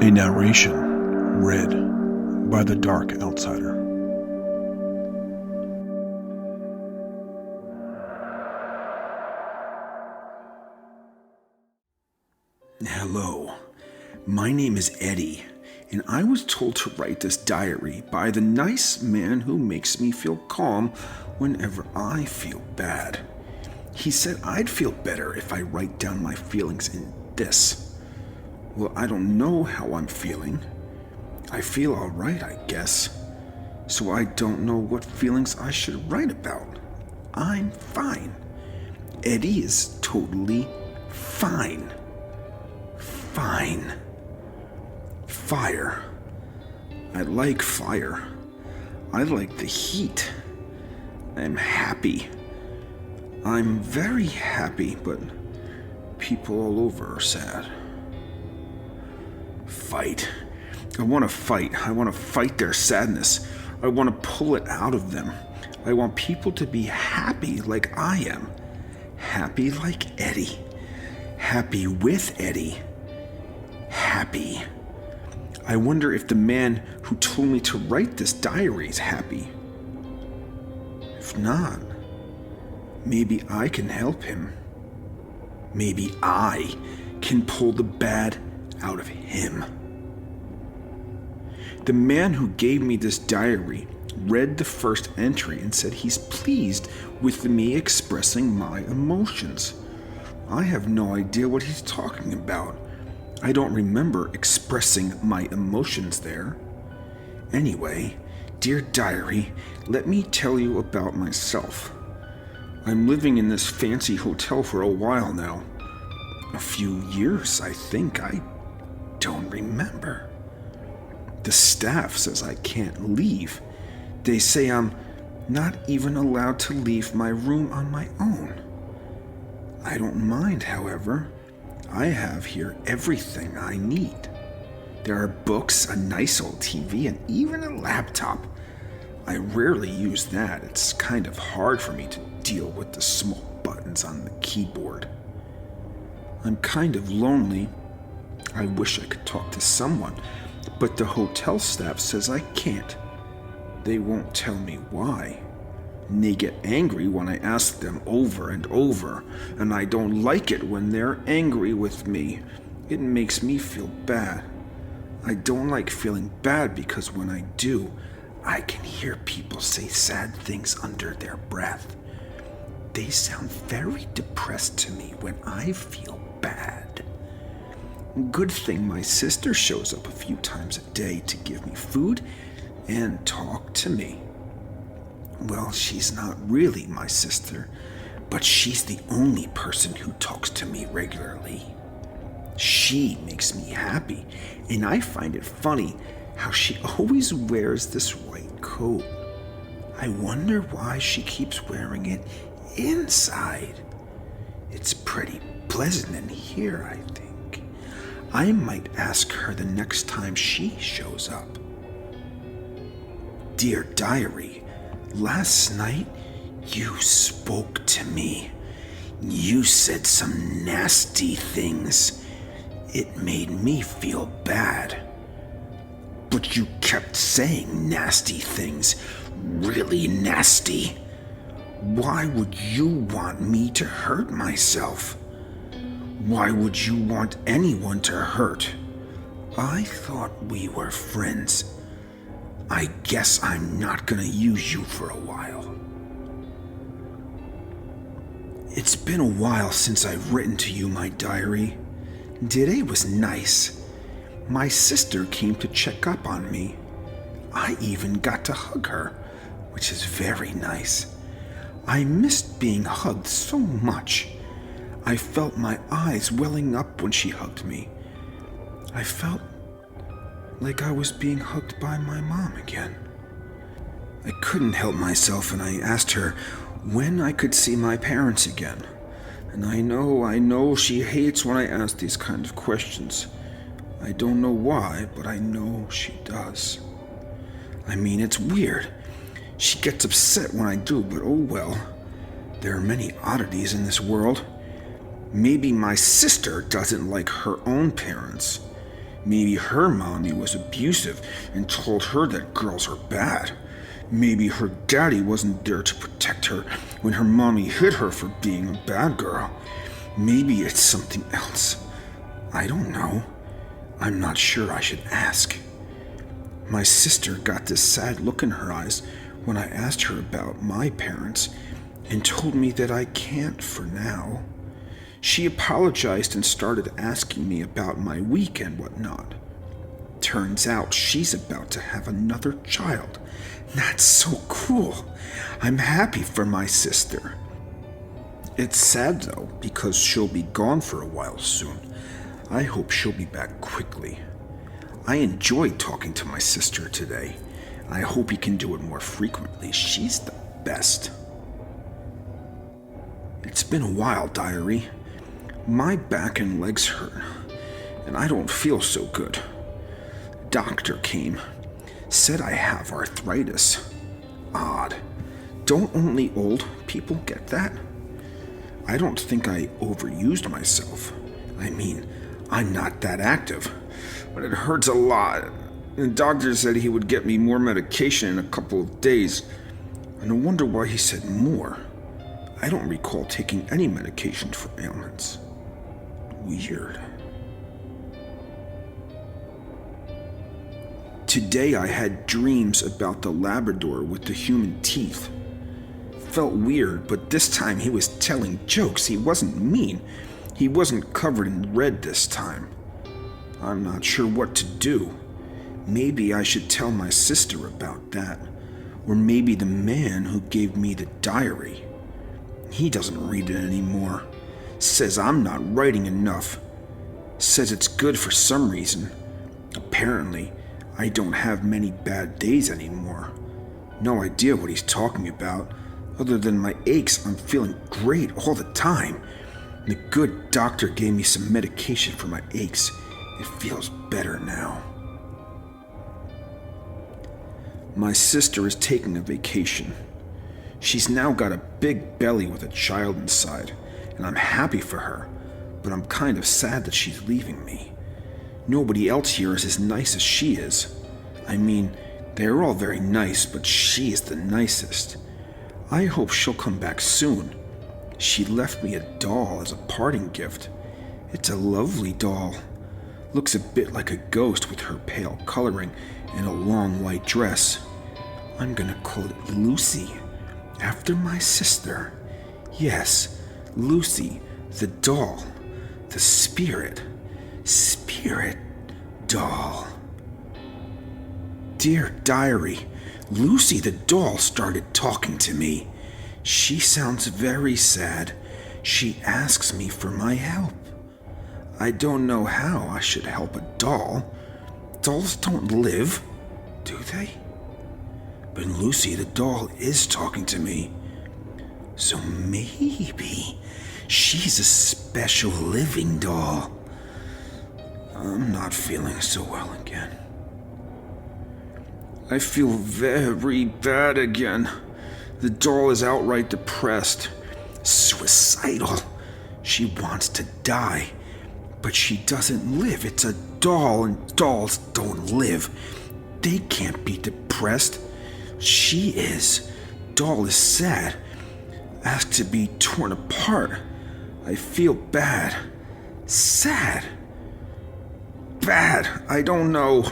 A narration read by the Dark Outsider. Hello, my name is Eddie, and I was told to write this diary by the nice man who makes me feel calm whenever I feel bad. He said I'd feel better if I write down my feelings in this. Well, I don't know how I'm feeling. I feel alright, I guess. So I don't know what feelings I should write about. I'm fine. Eddie is totally fine. Fine. Fire. I like fire. I like the heat. I'm happy. I'm very happy, but people all over are sad. Fight. I want to fight. I want to fight their sadness. I want to pull it out of them. I want people to be happy like I am. Happy like Eddie. Happy with Eddie. Happy. I wonder if the man who told me to write this diary is happy. If not, maybe I can help him. Maybe I can pull the bad out of him. The man who gave me this diary read the first entry and said he's pleased with me expressing my emotions. I have no idea what he's talking about. I don't remember expressing my emotions there. Anyway, dear diary, let me tell you about myself. I'm living in this fancy hotel for a while now. A few years, I think. I don't remember. The staff says I can't leave. They say I'm not even allowed to leave my room on my own. I don't mind, however. I have here everything I need. There are books, a nice old TV, and even a laptop. I rarely use that. It's kind of hard for me to deal with the small buttons on the keyboard. I'm kind of lonely. I wish I could talk to someone, but the hotel staff says I can't. They won't tell me why. And they get angry when I ask them over and over, and I don't like it when they're angry with me. It makes me feel bad. I don't like feeling bad because when I do, I can hear people say sad things under their breath. They sound very depressed to me when I feel bad. Good thing my sister shows up a few times a day to give me food and talk to me. Well, she's not really my sister, but she's the only person who talks to me regularly. She makes me happy, and I find it funny how she always wears this white coat. I wonder why she keeps wearing it inside. It's pretty pleasant in here, I think. I might ask her the next time she shows up. Dear diary, last night you spoke to me. You said some nasty things. It made me feel bad. But you kept saying nasty things, really nasty. Why would you want me to hurt myself? Why would you want anyone to hurt? I thought we were friends. I guess I'm not gonna use you for a while. It's been a while since I've written to you my diary. Today was nice. My sister came to check up on me. I even got to hug her, which is very nice. I missed being hugged so much. I felt my eyes welling up when she hugged me. I felt like I was being hugged by my mom again. I couldn't help myself and I asked her when I could see my parents again. And I know she hates when I ask these kind of questions. I don't know why, but I know she does. I mean, it's weird. She gets upset when I do, but oh well. There are many oddities in this world. Maybe my sister doesn't like her own parents. Maybe her mommy was abusive and told her that girls are bad. Maybe her daddy wasn't there to protect her when her mommy hit her for being a bad girl. Maybe it's something else. I don't know. I'm not sure I should ask. My sister got this sad look in her eyes when I asked her about my parents and told me that I can't for now. She apologized and started asking me about my week and whatnot. Turns out she's about to have another child. That's so cool. I'm happy for my sister. It's sad though, because she'll be gone for a while soon. I hope she'll be back quickly. I enjoyed talking to my sister today. I hope he can do it more frequently. She's the best. It's been a while, diary. My back and legs hurt, and I don't feel so good. Doctor came, said I have arthritis. Odd. Don't only old people get that? I don't think I overused myself. I mean, I'm not that active, but it hurts a lot. The doctor said he would get me more medication in a couple of days, and I wonder why he said more. I don't recall taking any medication for ailments. Weird. Today I had dreams about the Labrador with the human teeth. Felt weird, but this time he was telling jokes. He wasn't mean. He wasn't covered in red this time. I'm not sure what to do. Maybe I should tell my sister about that. Or maybe the man who gave me the diary. He doesn't read it anymore. Says I'm not writing enough. Says it's good for some reason. Apparently, I don't have many bad days anymore. No idea what he's talking about. Other than my aches, I'm feeling great all the time. The good doctor gave me some medication for my aches. It feels better now. My sister is taking a vacation. She's now got a big belly with a child inside, and I'm happy for her, but I'm kind of sad that she's leaving me. Nobody else here is as nice as she is. I mean, they're all very nice, but she is the nicest. I hope she'll come back soon. She left me a doll as a parting gift. It's a lovely doll. Looks a bit like a ghost with her pale coloring and a long white dress. I'm gonna call it Lucy, after my sister. Yes, Lucy, the doll, the spirit doll. Dear diary, Lucy the doll started talking to me. She sounds very sad. She asks me for my help. I don't know how I should help a doll. Dolls don't live, do they? But Lucy the doll is talking to me. So maybe she's a special living doll. I'm not feeling so well again. I feel very bad again. The doll is outright depressed, suicidal. She wants to die, but she doesn't live. It's a doll, and dolls don't live. They can't be depressed. She is. Doll is sad. Asked to be torn apart. I feel bad. Sad. Bad. I don't know.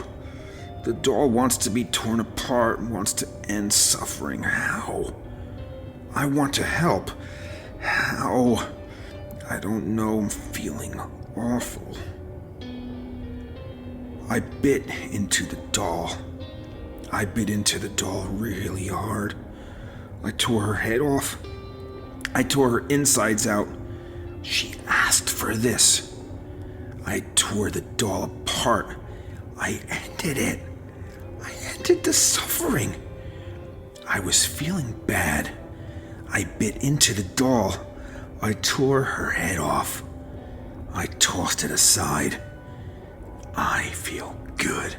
The doll wants to be torn apart, wants to end suffering. How? I want to help. How? I don't know. I'm feeling awful. I bit into the doll. I bit into the doll really hard. I tore her head off. I tore her insides out. She asked for this. I tore the doll apart. I ended it. I ended the suffering. I was feeling bad. I bit into the doll. I tore her head off. I tossed it aside. I feel good.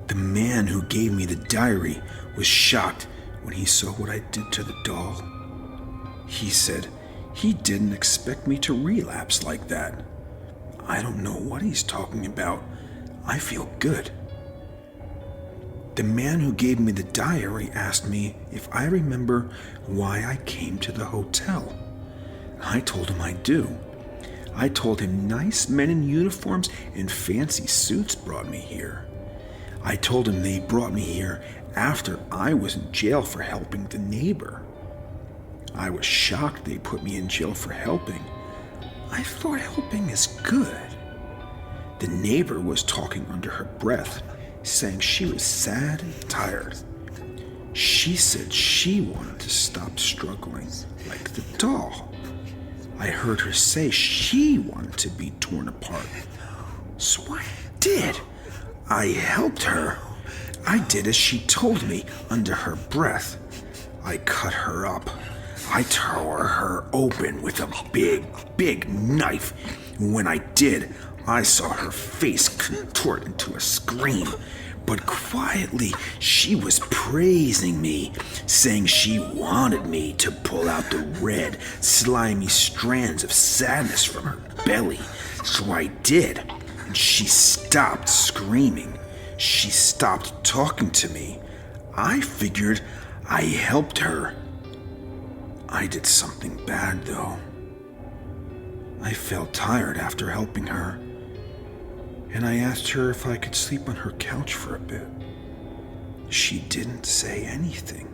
The man who gave me the diary was shocked when he saw what I did to the doll. He said he didn't expect me to relapse like that. I don't know what he's talking about. I feel good. The man who gave me the diary asked me if I remember why I came to the hotel. I told him I do. I told him nice men in uniforms and fancy suits brought me here. I told him they brought me here after I was in jail for helping the neighbor. I was shocked they put me in jail for helping. I thought helping is good. The neighbor was talking under her breath, saying she was sad and tired. She said she wanted to stop struggling like the doll. I heard her say she wanted to be torn apart. So I did. I helped her. I did as she told me under her breath. I cut her up. I tore her open with a big knife. When I did, I saw her face contort into a scream. But quietly, she was praising me, saying she wanted me to pull out the red, slimy strands of sadness from her belly. So I did, and she stopped screaming. She stopped talking to me. I figured I helped her. I did something bad, though. I felt tired after helping her, and I asked her if I could sleep on her couch for a bit. She didn't say anything,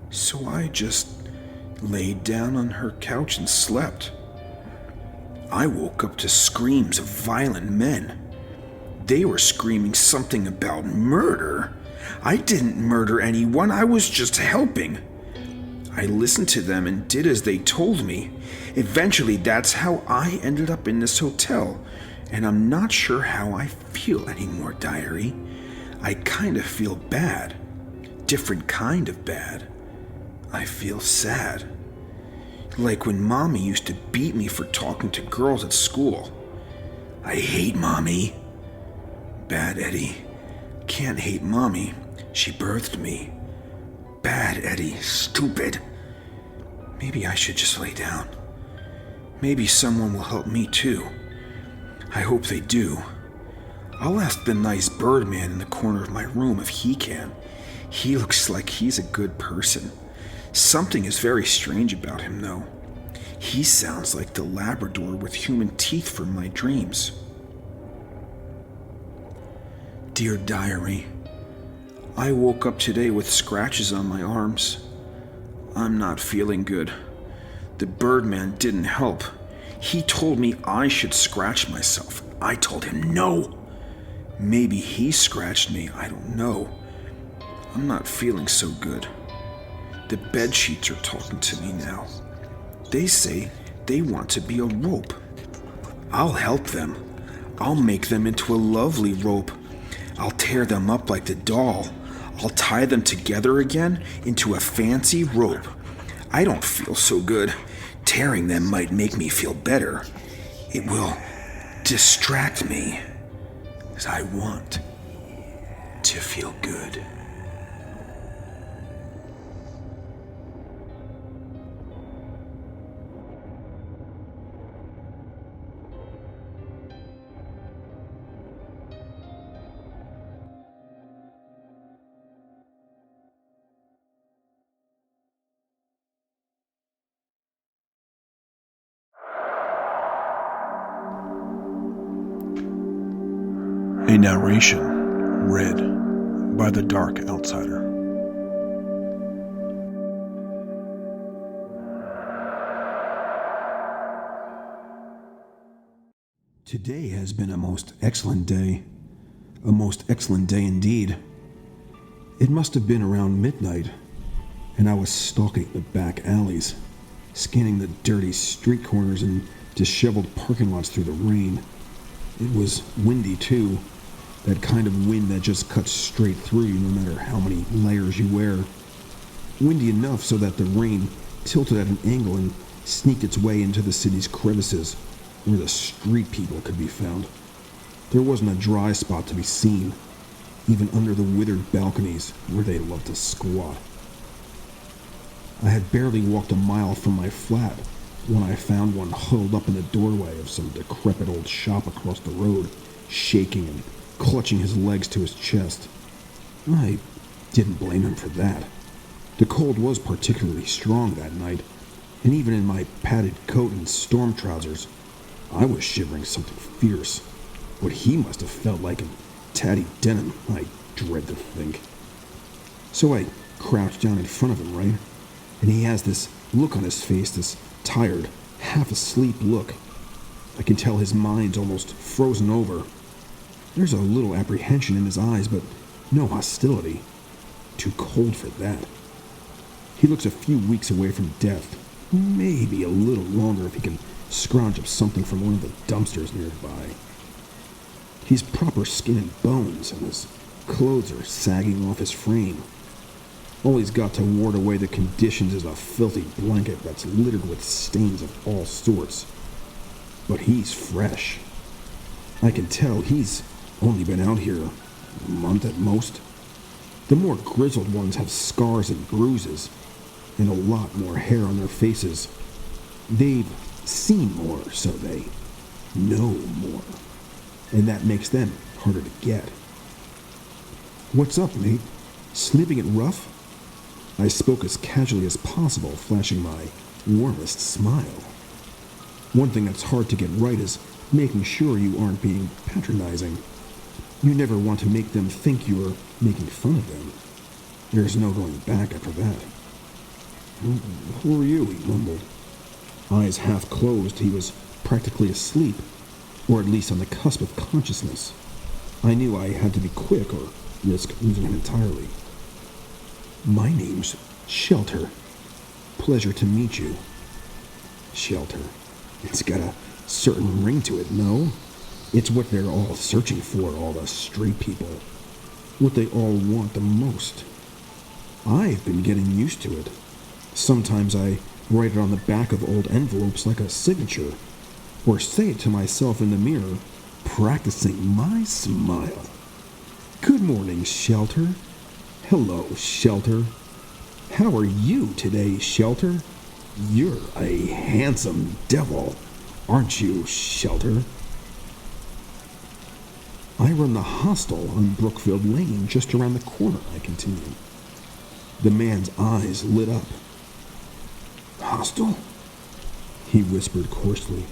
so I just laid down on her couch and slept. I woke up to screams of violent men. They were screaming something about murder. I didn't murder anyone, I was just helping. I listened to them and did as they told me. Eventually, that's how I ended up in this hotel, and I'm not sure how I feel anymore, diary. I kind of feel bad. Different kind of bad. I feel sad. Like when Mommy used to beat me for talking to girls at school. I hate Mommy. Bad Eddie. Can't hate Mommy. She birthed me. Bad Eddie. Stupid. Maybe I should just lay down. Maybe someone will help me too. I hope they do. I'll ask the nice bird man in the corner of my room if he can. He looks like he's a good person. Something is very strange about him, though. He sounds like the Labrador with human teeth from my dreams. Dear Diary, I woke up today with scratches on my arms. I'm not feeling good. The Birdman didn't help. He told me I should scratch myself. I told him no. Maybe he scratched me, I don't know. I'm not feeling so good. The bed sheets are talking to me now. They say they want to be a rope. I'll help them. I'll make them into a lovely rope. I'll tear them up like the doll. I'll tie them together again into a fancy rope. I don't feel so good. Tearing them might make me feel better. It will distract me, as I want to feel good. A narration read by the Dark Outsider. Today has been a most excellent day. A most excellent day indeed. It must have been around midnight, and I was stalking the back alleys, scanning the dirty street corners and disheveled parking lots through the rain. It was windy too. That kind of wind that just cuts straight through you no matter how many layers you wear. Windy enough so that the rain tilted at an angle and sneaked its way into the city's crevices, where the street people could be found. There wasn't a dry spot to be seen, even under the withered balconies where they loved to squat. I had barely walked a mile from my flat when I found one huddled up in the doorway of some decrepit old shop across the road, shaking and clutching his legs to his chest. I didn't blame him for that. The cold was particularly strong that night, and even in my padded coat and storm trousers, I was shivering something fierce. What he must have felt like in tatty denim, I dread to think. So I crouched down in front of him, right? And he has this look on his face, this tired, half-asleep look. I can tell his mind's almost frozen over. There's a little apprehension in his eyes, but no hostility. Too cold for that. He looks a few weeks away from death. Maybe a little longer if he can scrounge up something from one of the dumpsters nearby. He's proper skin and bones, and his clothes are sagging off his frame. All he's got to ward away the conditions is a filthy blanket that's littered with stains of all sorts. But he's fresh. I can tell he's only been out here a month at most. The more grizzled ones have scars and bruises, and a lot more hair on their faces. They've seen more, so they know more. And that makes them harder to get. "What's up, mate? Sleeping it rough?" I spoke as casually as possible, flashing my warmest smile. One thing that's hard to get right is making sure you aren't being patronizing. You never want to make them think you're making fun of them. There's no going back after that. "Who are you?" he mumbled. Eyes half closed, he was practically asleep, or at least on the cusp of consciousness. I knew I had to be quick or risk losing him entirely. "My name's Shelter. Pleasure to meet you." Shelter. It's got a certain ring to it, no? It's what they're all searching for, all the street people. What they all want the most. I've been getting used to it. Sometimes I write it on the back of old envelopes like a signature, or say it to myself in the mirror, practicing my smile. "Good morning, Shelter." "Hello, Shelter." "How are you today, Shelter?" "You're a handsome devil, aren't you, Shelter?" "I run the hostel on Brookfield Lane, just around the corner," I continued. The man's eyes lit up. "Hostel?" he whispered coarsely.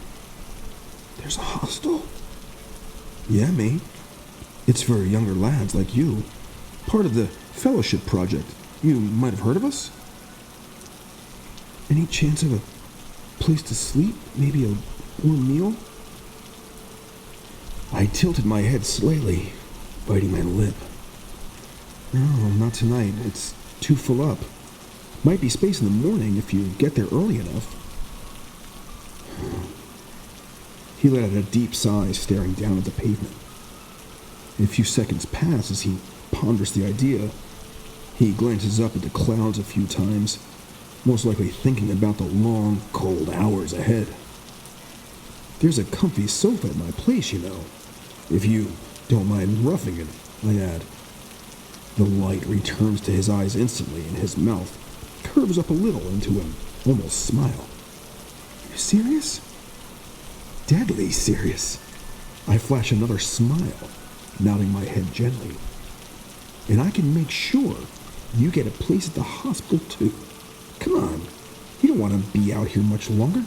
"There's a hostel?" "Yeah, mate. It's for younger lads like you. Part of the fellowship project. You might have heard of us?" "Any chance of a place to sleep? Maybe a warm meal?" I tilted my head slightly, biting my lip. "No, not tonight. It's too full up. Might be space in the morning if you get there early enough." He let out a deep sigh, staring down at the pavement. A few seconds pass as he ponders the idea. He glances up at the clouds a few times, most likely thinking about the long, cold hours ahead. "There's a comfy sofa at my place, you know. If you don't mind roughing it," I add. The light returns to his eyes instantly, and his mouth curves up a little into an almost smile. "You serious?" "Deadly serious." I flash another smile, nodding my head gently. "And I can make sure you get a place at the hospital, too. Come on, you don't want to be out here much longer.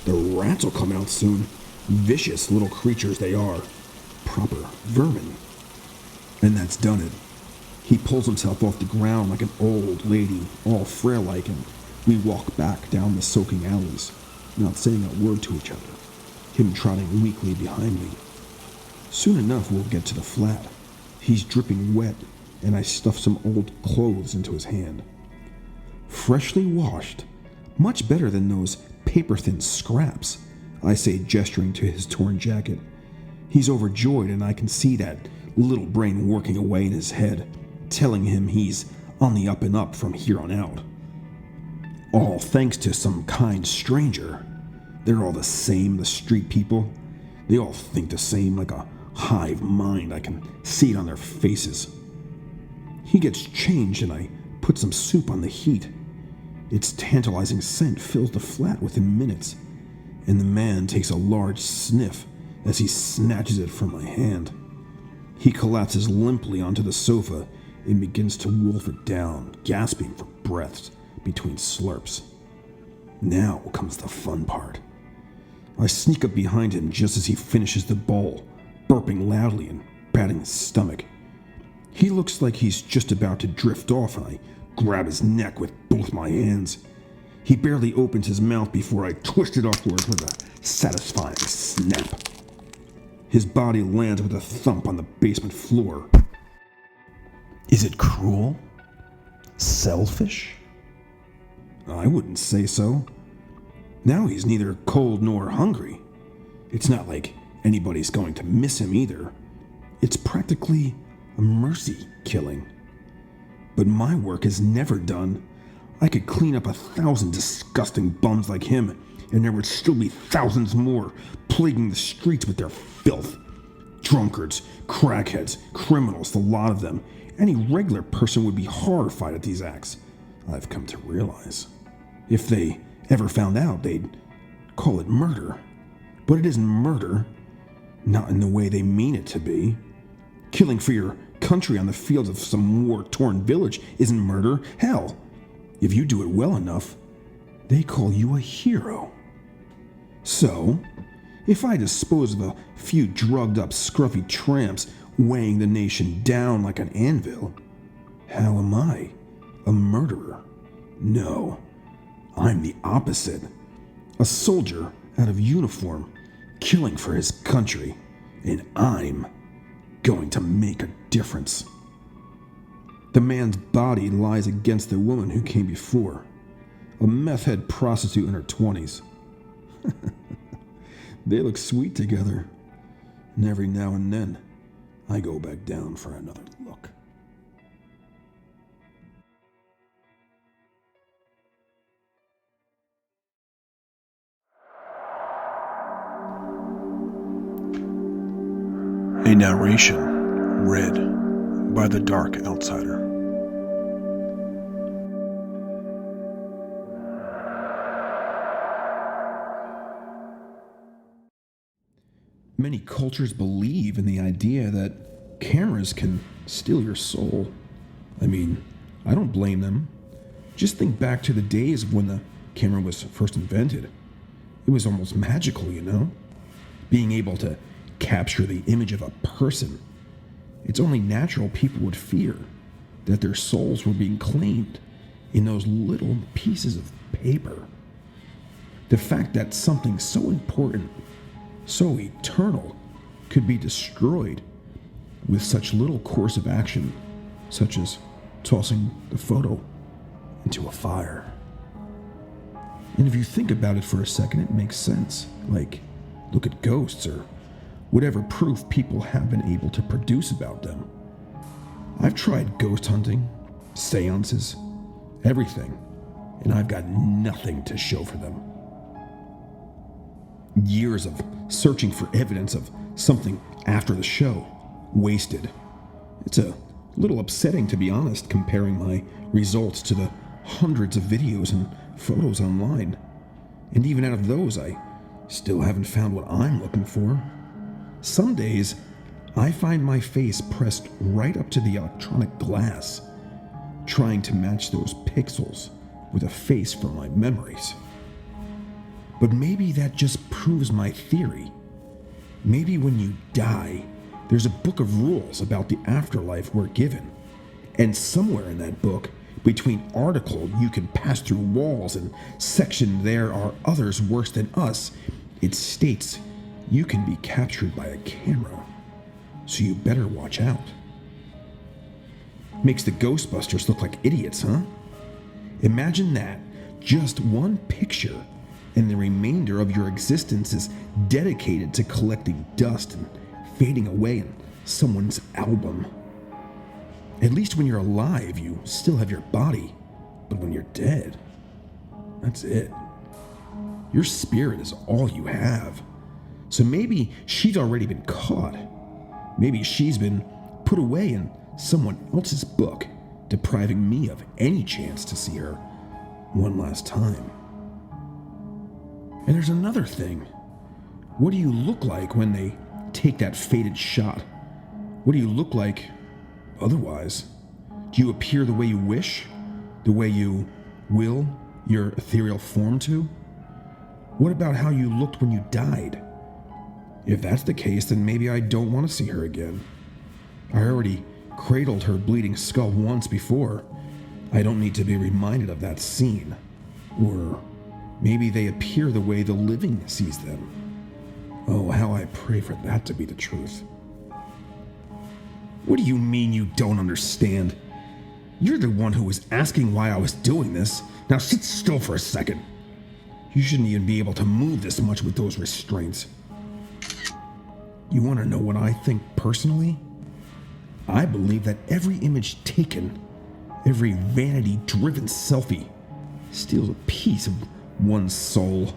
The rats will come out soon. Vicious little creatures they are. Proper vermin." And that's done it. He pulls himself off the ground like an old lady, all frail-like, and we walk back down the soaking alleys, not saying a word to each other, him trotting weakly behind me. Soon enough we'll get to the flat. He's dripping wet, and I stuff some old clothes into his hand. "Freshly washed. Much better than those paper-thin scraps," I say, gesturing to his torn jacket. He's overjoyed, and I can see that little brain working away in his head, telling him he's on the up and up from here on out. All thanks to some kind stranger. They're all the same, the street people. They all think the same, like a hive mind. I can see it on their faces. He gets changed, and I put some soup on the heat. Its tantalizing scent fills the flat within minutes, and the man takes a large sniff as he snatches it from my hand. He collapses limply onto the sofa and begins to wolf it down, gasping for breaths between slurps. Now comes the fun part. I sneak up behind him just as he finishes the bowl, burping loudly and patting his stomach. He looks like he's just about to drift off, and I grab his neck with both my hands. He barely opens his mouth before I twist it upwards with a satisfying snap. His body lands with a thump on the basement floor. Is it cruel? Selfish? I wouldn't say so. Now he's neither cold nor hungry. It's not like anybody's going to miss him either. It's practically a mercy killing. But my work is never done. I could clean up 1,000 disgusting bums like him, and there would still be thousands more plaguing the streets with their filth. Drunkards, crackheads, criminals, the lot of them. Any regular person would be horrified at these acts, I've come to realize. If they ever found out, they'd call it murder. But it isn't murder, not in the way they mean it to be. Killing for your country on the fields of some war-torn village isn't murder. Hell, if you do it well enough, they call you a hero. So, if I dispose of a few drugged-up, scruffy tramps weighing the nation down like an anvil, how am I? A murderer? No, I'm the opposite. A soldier out of uniform, killing for his country, and I'm going to make a difference. The man's body lies against the woman who came before, a meth-head prostitute in her 20s. They look sweet together, and every now and then, I go back down for another look. A narration read by the Dark Outsider. Many cultures believe in the idea that cameras can steal your soul. I mean, I don't blame them. Just think back to the days when the camera was first invented. It was almost magical, you know? Being able to capture the image of a person. It's only natural people would fear that their souls were being claimed in those little pieces of paper. The fact that something so important, so eternal, could be destroyed with such little course of action, such as tossing the photo into a fire. And if you think about it for a second, it makes sense. Like, look at ghosts or whatever proof people have been able to produce about them. I've tried ghost hunting, seances, everything, and I've got nothing to show for them. Years of searching for evidence of something after the show, wasted. It's a little upsetting, to be honest, comparing my results to the hundreds of videos and photos online. And even out of those, I still haven't found what I'm looking for. Some days, I find my face pressed right up to the electronic glass, trying to match those pixels with a face from my memories. But maybe that just proves my theory. Maybe when you die, there's a book of rules about the afterlife we're given. And somewhere in that book, between article you can pass through walls and section there are others worse than us, it states you can be captured by a camera. So you better watch out. Makes the Ghostbusters look like idiots, huh? Imagine that, just one picture, and the remainder of your existence is dedicated to collecting dust and fading away in someone's album. At least when you're alive, you still have your body, but when you're dead, that's it. Your spirit is all you have. So maybe she's already been caught. Maybe she's been put away in someone else's book, depriving me of any chance to see her. one last time. And there's another thing. What do you look like when they take that fated shot? What do you look like otherwise? Do you appear the way you wish? The way you will your ethereal form to? What about how you looked when you died? If that's the case, then maybe I don't want to see her again. I already cradled her bleeding skull once before. I don't need to be reminded of that scene. Or maybe they appear the way the living sees them. Oh, how I pray for that to be the truth. What do you mean you don't understand? You're the one who was asking why I was doing this. Now sit still for a second. You shouldn't even be able to move this much with those restraints. You want to know what I think personally? I believe that every image taken, every vanity-driven selfie, steals a piece of one's soul.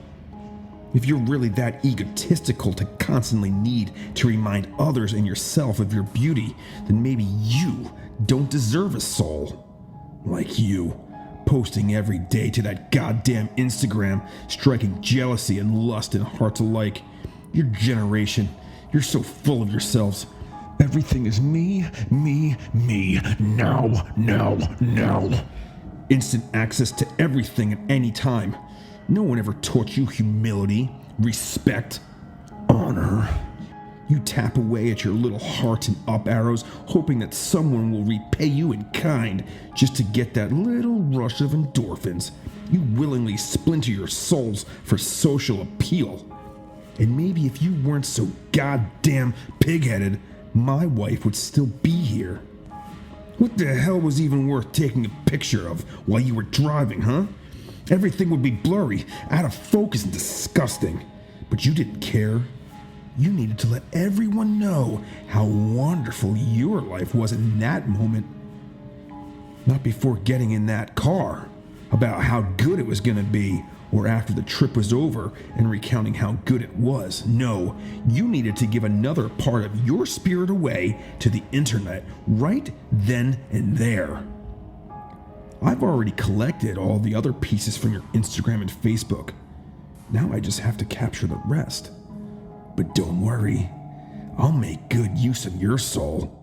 If you're really that egotistical to constantly need to remind others and yourself of your beauty, then maybe you don't deserve a soul. Like you, posting every day to that goddamn Instagram, striking jealousy and lust in hearts alike. Your generation, you're so full of yourselves. Everything is me, me, me, now, now, now. Instant access to everything at any time. No one ever taught you humility, respect, honor. You tap away at your little heart and up arrows, hoping that someone will repay you in kind, just to get that little rush of endorphins. You willingly splinter your souls for social appeal. And maybe if you weren't so goddamn pig-headed, my wife would still be here. What the hell was even worth taking a picture of while you were driving, huh? Everything would be blurry, out of focus and disgusting. But you didn't care. You needed to let everyone know how wonderful your life was in that moment. Not before getting in that car, about how good it was going to be, or after the trip was over and recounting how good it was. No, you needed to give another part of your spirit away to the internet right then and there. I've already collected all the other pieces from your Instagram and Facebook. Now I just have to capture the rest. But don't worry, I'll make good use of your soul.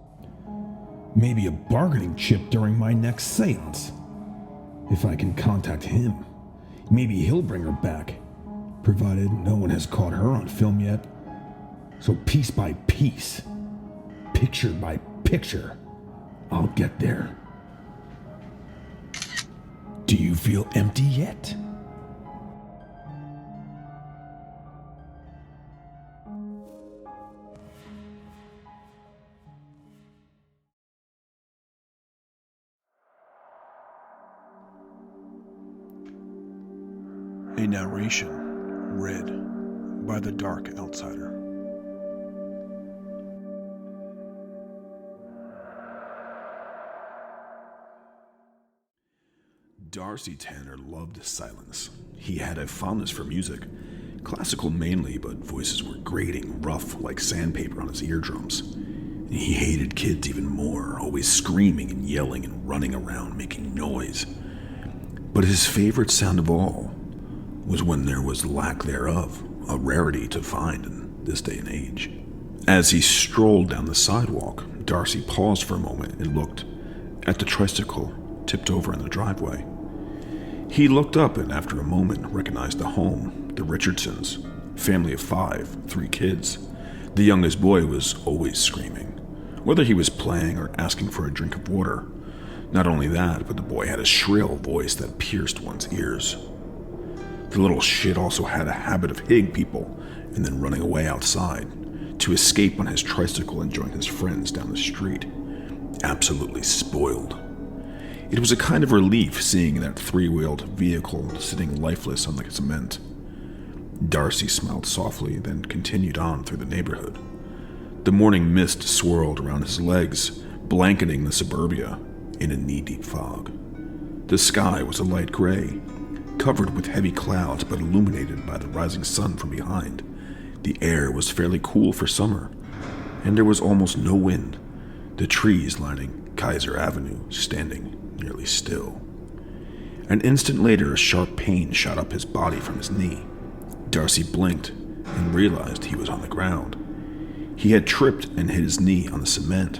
Maybe a bargaining chip during my next seance. If I can contact him, maybe he'll bring her back, provided no one has caught her on film yet. So piece by piece, picture by picture, I'll get there. Do you feel empty yet? A narration read by the Dark Outsider. Darcy Tanner loved silence. He had a fondness for music, classical mainly, but voices were grating, rough like sandpaper on his eardrums. And he hated kids even more, always screaming and yelling and running around, making noise. But his favorite sound of all was when there was lack thereof, a rarity to find in this day and age. As he strolled down the sidewalk, Darcy paused for a moment and looked at the tricycle tipped over in the driveway. He looked up and after a moment recognized the home, the Richardsons, family of 5, 3 kids. The youngest boy was always screaming, whether he was playing or asking for a drink of water. Not only that, but the boy had a shrill voice that pierced one's ears. The little shit also had a habit of hitting people and then running away outside to escape on his tricycle and join his friends down the street. Absolutely spoiled. It was a kind of relief seeing that 3-wheeled vehicle sitting lifeless on the cement. Darcy smiled softly, then continued on through the neighborhood. The morning mist swirled around his legs, blanketing the suburbia in a knee-deep fog. The sky was a light gray, covered with heavy clouds but illuminated by the rising sun from behind. The air was fairly cool for summer, and there was almost no wind, the trees lining Kaiser Avenue standing nearly still. An instant later, a sharp pain shot up his body from his knee. Darcy blinked and realized he was on the ground. He had tripped and hit his knee on the cement.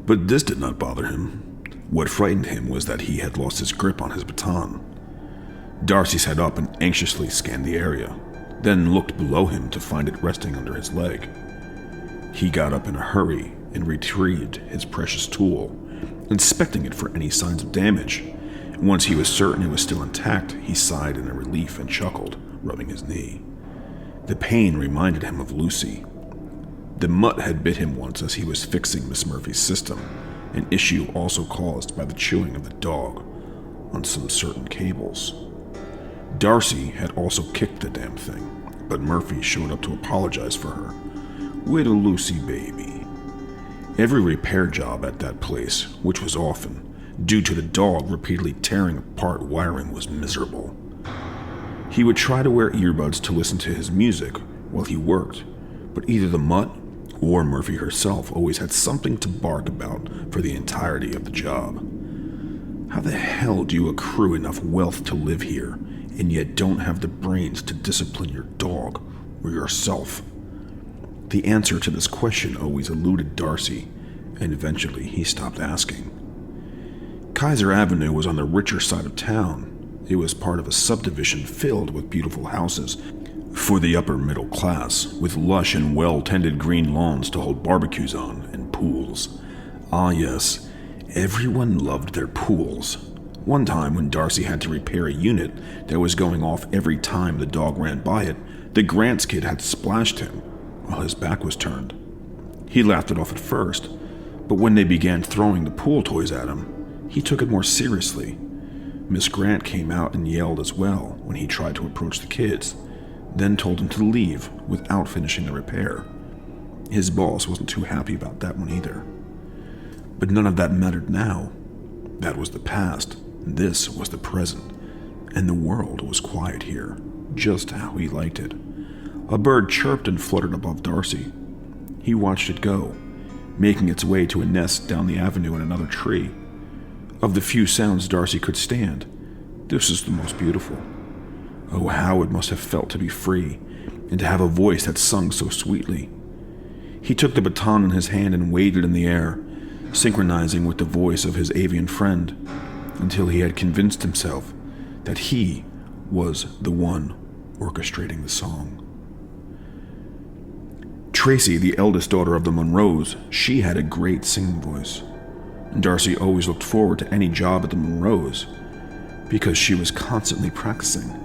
But this did not bother him. What frightened him was that he had lost his grip on his baton. Darcy sat up and anxiously scanned the area, then looked below him to find it resting under his leg. He got up in a hurry and retrieved his precious tool, inspecting it for any signs of damage. Once he was certain it was still intact, he sighed in relief and chuckled, rubbing his knee. The pain reminded him of Lucy. The mutt had bit him once as he was fixing Miss Murphy's system, an issue also caused by the chewing of the dog on some certain cables. Darcy had also kicked the damn thing, but Murphy showed up to apologize for her. Little Lucy baby. Every repair job at that place, which was often, due to the dog repeatedly tearing apart wiring, was miserable. He would try to wear earbuds to listen to his music while he worked, but either the mutt or Murphy herself always had something to bark about for the entirety of the job. How the hell do you accrue enough wealth to live here, and yet don't have the brains to discipline your dog or yourself? The answer to this question always eluded Darcy, and eventually he stopped asking. Kaiser Avenue was on the richer side of town. It was part of a subdivision filled with beautiful houses for the upper middle class, with lush and well-tended green lawns to hold barbecues on, and pools. Ah yes, everyone loved their pools. One time when Darcy had to repair a unit that was going off every time the dog ran by it, the Grants kid had splashed him while his back was turned. He laughed it off at first, but when they began throwing the pool toys at him, he took it more seriously. Miss Grant came out and yelled as well when he tried to approach the kids, then told him to leave without finishing the repair. His boss wasn't too happy about that one either. But none of that mattered now. That was the past, this was the present, and the world was quiet here, just how he liked it. A bird chirped and fluttered above Darcy. He watched it go, making its way to a nest down the avenue in another tree. Of the few sounds Darcy could stand, this was the most beautiful. Oh, how it must have felt to be free, and to have a voice that sung so sweetly. He took the baton in his hand and waved it in the air, synchronizing with the voice of his avian friend, until he had convinced himself that he was the one orchestrating the song. Tracy, the eldest daughter of the Monroes, she had a great singing voice. Darcy always looked forward to any job at the Monroes, because she was constantly practicing.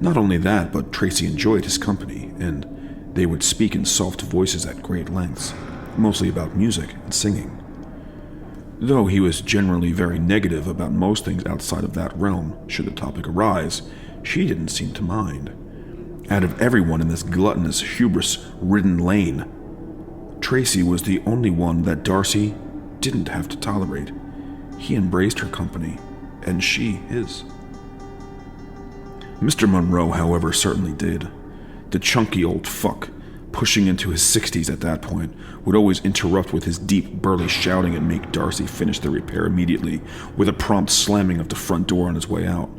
Not only that, but Tracy enjoyed his company, and they would speak in soft voices at great lengths, mostly about music and singing. Though he was generally very negative about most things outside of that realm, should the topic arise, she didn't seem to mind. Out of everyone in this gluttonous, hubris-ridden lane, Tracy was the only one that Darcy didn't have to tolerate. He embraced her company, and she his. Mr. Monroe, however, certainly did. The chunky old fuck, pushing into his 60s at that point, would always interrupt with his deep, burly shouting and make Darcy finish the repair immediately, with a prompt slamming of the front door on his way out.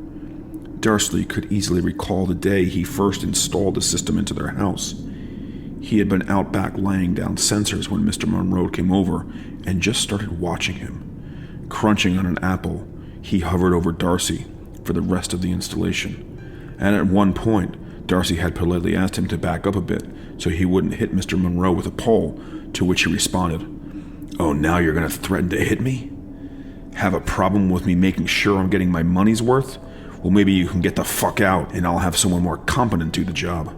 Darcy could easily recall the day he first installed the system into their house. He had been out back laying down sensors when Mr. Monroe came over and just started watching him. Crunching on an apple, he hovered over Darcy for the rest of the installation. And at one point, Darcy had politely asked him to back up a bit so he wouldn't hit Mr. Monroe with a pole, to which he responded, "Oh, now you're going to threaten to hit me? Have a problem with me making sure I'm getting my money's worth? Well, maybe you can get the fuck out and I'll have someone more competent do the job."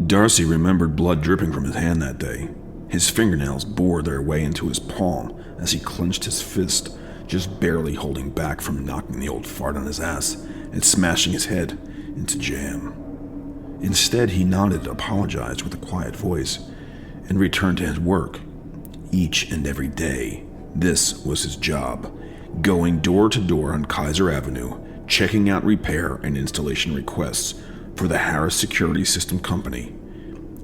Darcy remembered blood dripping from his hand that day. His fingernails bored their way into his palm as he clenched his fist, just barely holding back from knocking the old fart on his ass and smashing his head into jam. Instead, he nodded, apologized with a quiet voice, and returned to his work. Each and every day, this was his job, going door to door on Kaiser Avenue, checking out repair and installation requests for the Harris Security System Company.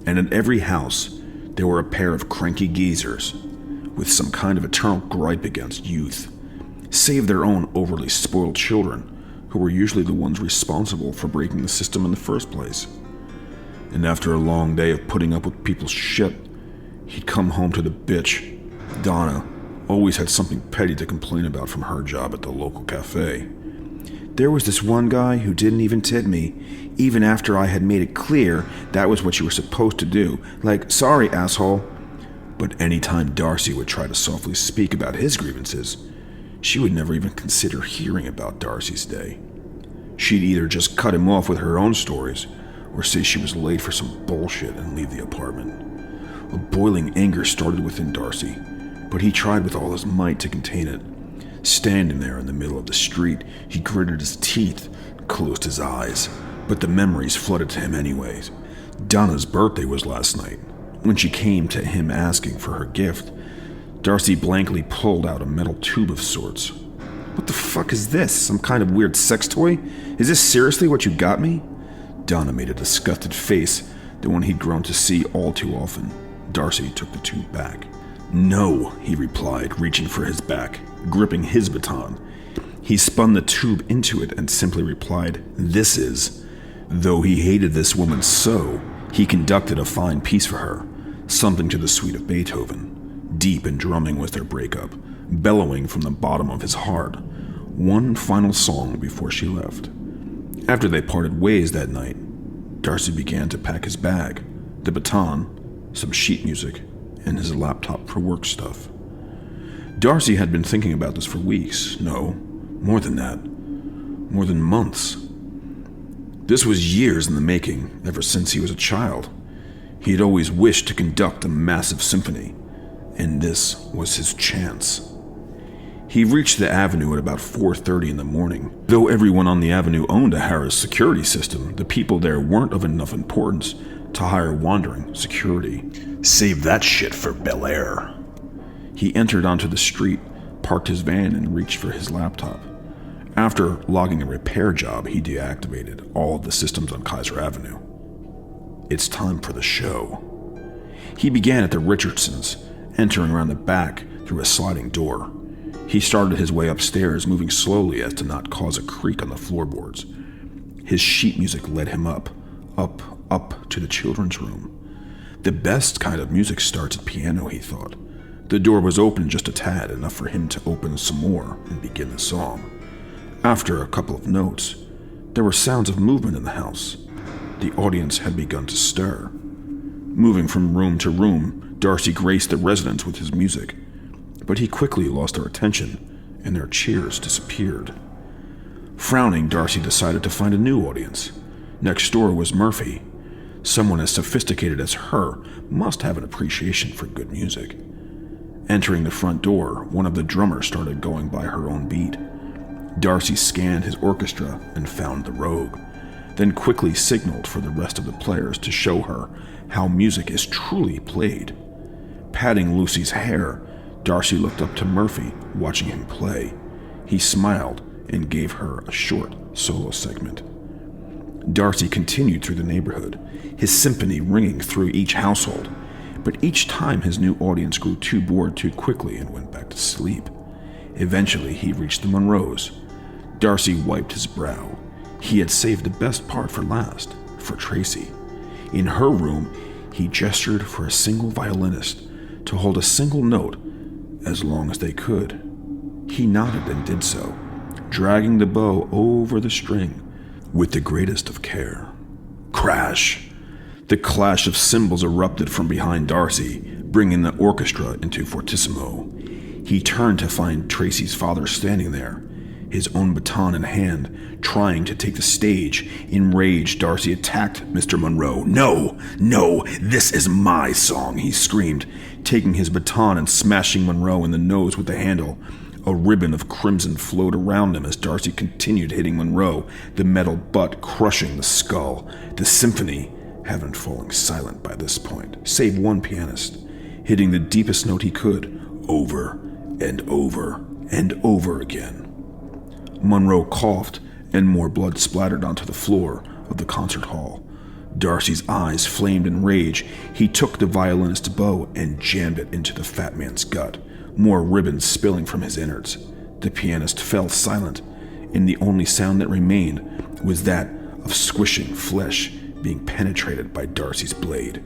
And at every house, there were a pair of cranky geezers with some kind of eternal gripe against youth, save their own overly spoiled children, who were usually the ones responsible for breaking the system in the first place. And after a long day of putting up with people's shit, he'd come home to the bitch. Donna always had something petty to complain about from her job at the local cafe. There was this one guy who didn't even tip me, even after I had made it clear that was what you were supposed to do. Like, sorry, asshole. But anytime Darcy would try to softly speak about his grievances, she would never even consider hearing about Darcy's day. She'd either just cut him off with her own stories, or say she was late for some bullshit and leave the apartment. A boiling anger started within Darcy, but he tried with all his might to contain it. Standing there in the middle of the street, he gritted his teeth and closed his eyes, but the memories flooded to him anyways. Donna's birthday was last night. When she came to him asking for her gift, Darcy blankly pulled out a metal tube of sorts. What the fuck is this? Some kind of weird sex toy? Is this seriously what you got me? Donna made a disgusted face, the one he'd grown to see all too often. Darcy took the tube back. No, he replied, reaching for his back, gripping his baton. He spun the tube into it and simply replied, "This is." Though he hated this woman so, he conducted a fine piece for her, something to the suite of Beethoven. Deep and drumming was their breakup, bellowing from the bottom of his heart. One final song before she left. After they parted ways that night, Darcy began to pack his bag, the baton, some sheet music, and his laptop for work stuff. Darcy had been thinking about this for weeks. No, more than that. More than months. This was years in the making, ever since he was a child. He had always wished to conduct a massive symphony, and this was his chance. He reached the avenue at about 4:30 in the morning. Though everyone on the avenue owned a Harris security system, the people there weren't of enough importance to hire wandering security. Save that shit for Bel Air. He entered onto the street, parked his van, and reached for his laptop. After logging a repair job, he deactivated all of the systems on Kaiser Avenue. It's time for the show. He began at the Richardsons, entering around the back through a sliding door. He started his way upstairs, moving slowly as to not cause a creak on the floorboards. His sheet music led him up to the children's room. The best kind of music starts at piano, he thought. The door was open just a tad, enough for him to open some more and begin the song. After a couple of notes, there were sounds of movement in the house. The audience had begun to stir. Moving from room to room, Darcy graced the residence with his music, but he quickly lost their attention, and their cheers disappeared. Frowning, Darcy decided to find a new audience. Next door was Murphy. Someone as sophisticated as her must have an appreciation for good music. Entering the front door, one of the drummers started going by her own beat. Darcy scanned his orchestra and found the rogue, then quickly signaled for the rest of the players to show her how music is truly played. Patting Lucy's hair, Darcy looked up to Murphy, watching him play. He smiled and gave her a short solo segment. Darcy continued through the neighborhood, his symphony ringing through each household, but each time his new audience grew too bored too quickly and went back to sleep. Eventually, he reached the Monroes. Darcy wiped his brow. He had saved the best part for last, for Tracy. In her room, he gestured for a single violinist to hold a single note as long as they could. He nodded and did so, dragging the bow over the string with the greatest of care. Crash! The clash of cymbals erupted from behind Darcy, bringing the orchestra into fortissimo. He turned to find Tracy's father standing there, his own baton in hand, trying to take the stage. Enraged, Darcy attacked Mr. Monroe. No, this is my song, he screamed, taking his baton and smashing Monroe in the nose with the handle. A ribbon of crimson flowed around him as Darcy continued hitting Monroe, the metal butt crushing the skull. The symphony hadn't fallen silent by this point, save one pianist, hitting the deepest note he could, over and over and over again. Monroe coughed, and more blood splattered onto the floor of the concert hall. Darcy's eyes flamed in rage. He took the violinist's bow and jammed it into the fat man's gut, more ribbons spilling from his innards. The pianist fell silent, and the only sound that remained was that of squishing flesh being penetrated by Darcy's blade.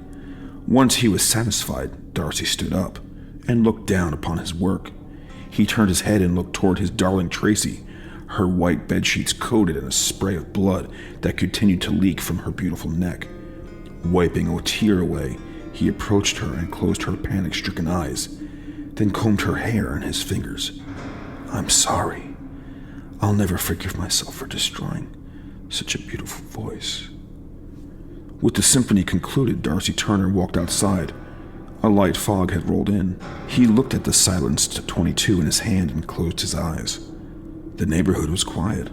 Once he was satisfied, Darcy stood up and looked down upon his work. He turned his head and looked toward his darling Tracy, her white bedsheets coated in a spray of blood that continued to leak from her beautiful neck. Wiping a tear away, he approached her and closed her panic-stricken eyes, then combed her hair in his fingers. "I'm sorry. I'll never forgive myself for destroying such a beautiful voice." With the symphony concluded, Darcy Turner walked outside. A light fog had rolled in. He looked at the silenced .22 in his hand and closed his eyes. The neighborhood was quiet.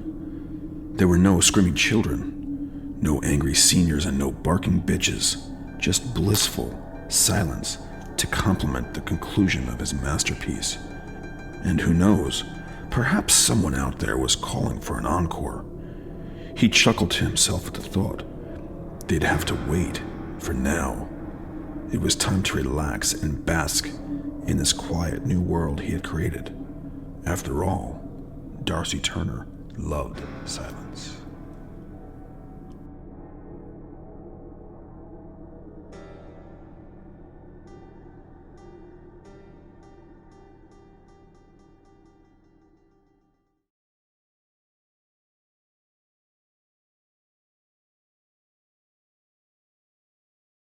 There were no screaming children, no angry seniors, and no barking bitches, just blissful silence to complement the conclusion of his masterpiece. And who knows, perhaps someone out there was calling for an encore. He chuckled to himself at the thought. They'd have to wait, for now. It was time to relax and bask in this quiet new world he had created. After all, Darcy Turner loved silence.